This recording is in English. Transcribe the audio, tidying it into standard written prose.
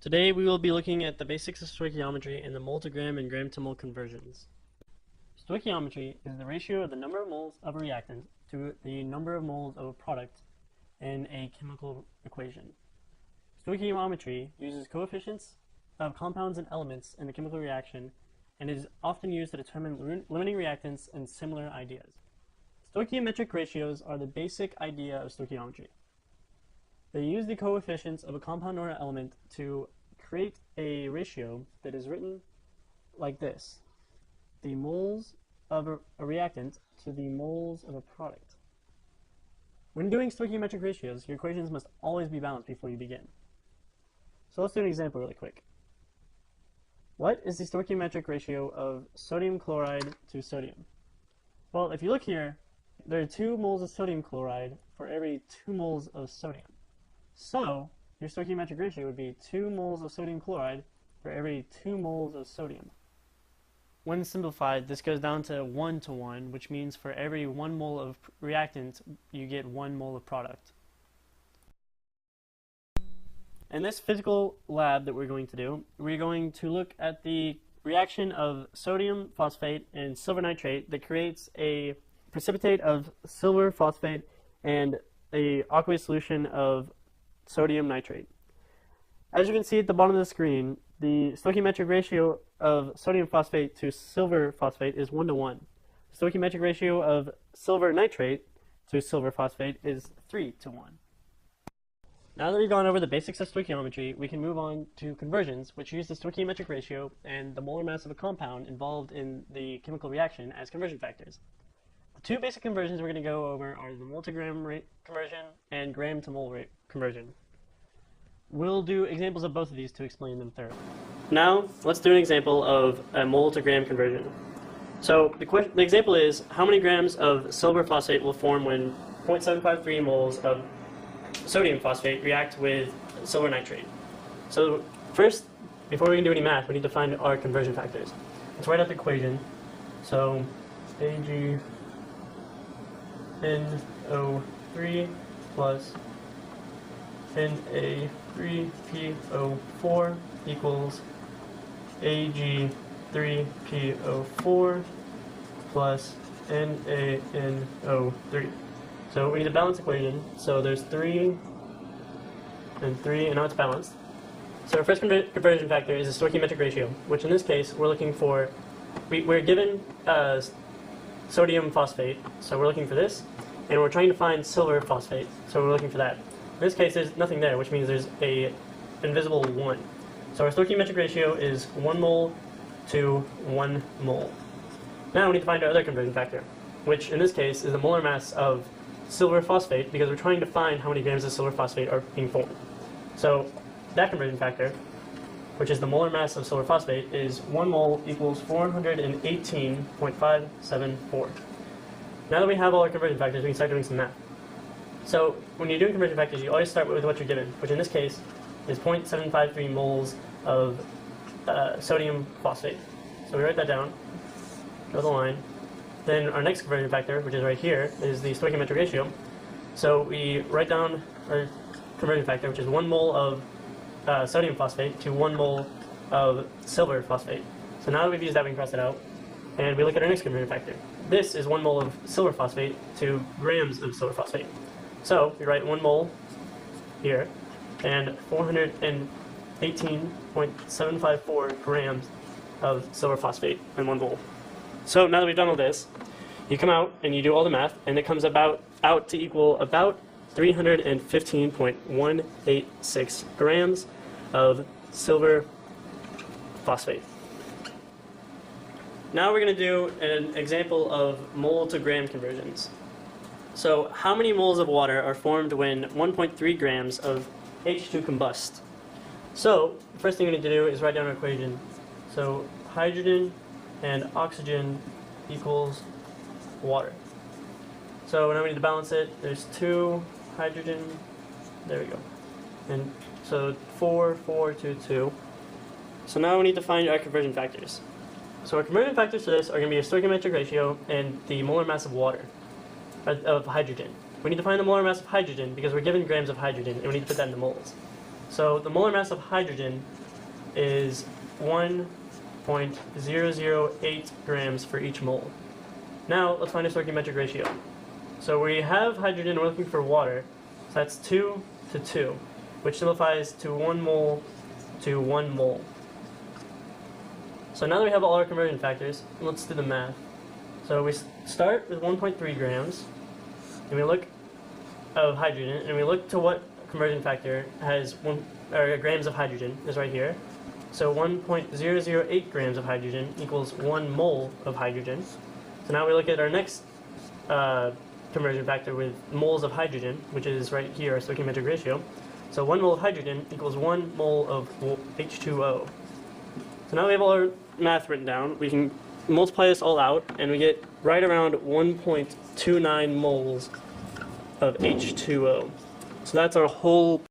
Today we will be looking at the basics of stoichiometry and the mole to gram and gram to mole conversions. Stoichiometry is the ratio of the number of moles of a reactant to the number of moles of a product in a chemical equation. Stoichiometry uses coefficients of compounds and elements in the chemical reaction and is often used to determine limiting reactants and similar ideas. Stoichiometric ratios are the basic idea of stoichiometry. They use the coefficients of a compound or an element to create a ratio that is written like this: the moles of a reactant to the moles of a product. When doing stoichiometric ratios, your equations must always be balanced before you begin. So let's do an example really quick. What is the stoichiometric ratio of sodium chloride to sodium? Well, if you look here, there are 2 moles of sodium chloride for every 2 moles of sodium. So, your stoichiometric ratio would be 2 moles of sodium chloride for every 2 moles of sodium. When simplified, this goes down to 1 to 1, which means for every 1 mole of reactant, you get 1 mole of product. In this physical lab that we're going to do, we're going to look at the reaction of sodium phosphate and silver nitrate that creates a precipitate of silver phosphate and an aqueous solution of sodium nitrate. As you can see at the bottom of the screen, the stoichiometric ratio of sodium phosphate to silver phosphate is 1 to 1. The stoichiometric ratio of silver nitrate to silver phosphate is 3 to 1. Now that we've gone over the basics of stoichiometry, we can move on to conversions, which use the stoichiometric ratio and the molar mass of a compound involved in the chemical reaction as conversion factors. The 2 basic conversions we're going to go over are the mole to gram rate conversion and gram to mole rate conversion. We'll do examples of both of these to explain them thoroughly. Now, let's do an example of a mole to gram conversion. So the example is, how many grams of silver phosphate will form when 0.753 moles of sodium phosphate react with silver nitrate? So first, before we can do any math, we need to find our conversion factors. Let's write out the equation. So Ag NO3 plus Na3PO4 equals Ag3PO4 plus NaNO3. So we need a balanced equation. So there's 3 and 3, and now it's balanced. So our first conversion factor is the stoichiometric ratio, which in this case we're looking for, we're given sodium phosphate, so we're looking for this, and we're trying to find silver phosphate, so we're looking for that. In this case, there's nothing there, which means there's a invisible 1. So our stoichiometric ratio is 1 mole to 1 mole. Now we need to find our other conversion factor, which in this case is the molar mass of silver phosphate, because we're trying to find how many grams of silver phosphate are being formed. So that conversion factor, which is the molar mass of silver phosphate, is 1 mole equals 418.574. Now that we have all our conversion factors, we can start doing some math. So when you're doing conversion factors, you always start with what you're given, which in this case is 0.753 moles of sodium phosphate. So we write that down, draw the line. Then our next conversion factor, which is right here, is the stoichiometric ratio. So we write down our conversion factor, which is 1 mole of sodium phosphate to 1 mole of silver phosphate. So now that we've used that, we can cross it out, and we look at our next conversion factor. This is 1 mole of silver phosphate to grams of silver phosphate. So we write 1 mole here, and 418.754 grams of silver phosphate in 1 mole. So now that we've done all this, you come out and you do all the math, and it comes out to equal about 315.186 grams of silver phosphate. Now we're going to do an example of mole to gram conversions. So how many moles of water are formed when 1.3 grams of H2 combust? So the first thing we need to do is write down our equation. So hydrogen and oxygen equals water. So now we need to balance it. There's 2 hydrogen, there we go. And so 4, 4, 2, 2. So now we need to find our conversion factors. So our conversion factors for this are going to be a stoichiometric ratio and the molar mass of water, of hydrogen. We need to find the molar mass of hydrogen because we're given grams of hydrogen, and we need to put that into moles. So the molar mass of hydrogen is 1.008 grams for each mole. Now let's find a stoichiometric ratio. So we have hydrogen, we're looking for water, so that's 2 to 2, which simplifies to 1 mole to 1 mole. So now that we have all our conversion factors, let's do the math. So we start with 1.3 grams, and we look of hydrogen, and we look to what conversion factor has grams of hydrogen is right here. So 1.008 grams of hydrogen equals 1 mole of hydrogen. So now we look at our next conversion factor with moles of hydrogen, which is right here, our stoichiometric ratio. So 1 mole of hydrogen equals 1 mole of H2O. So now we have all our math written down. We can multiply this all out, and we get right around 1.29 moles of H2O. So that's our whole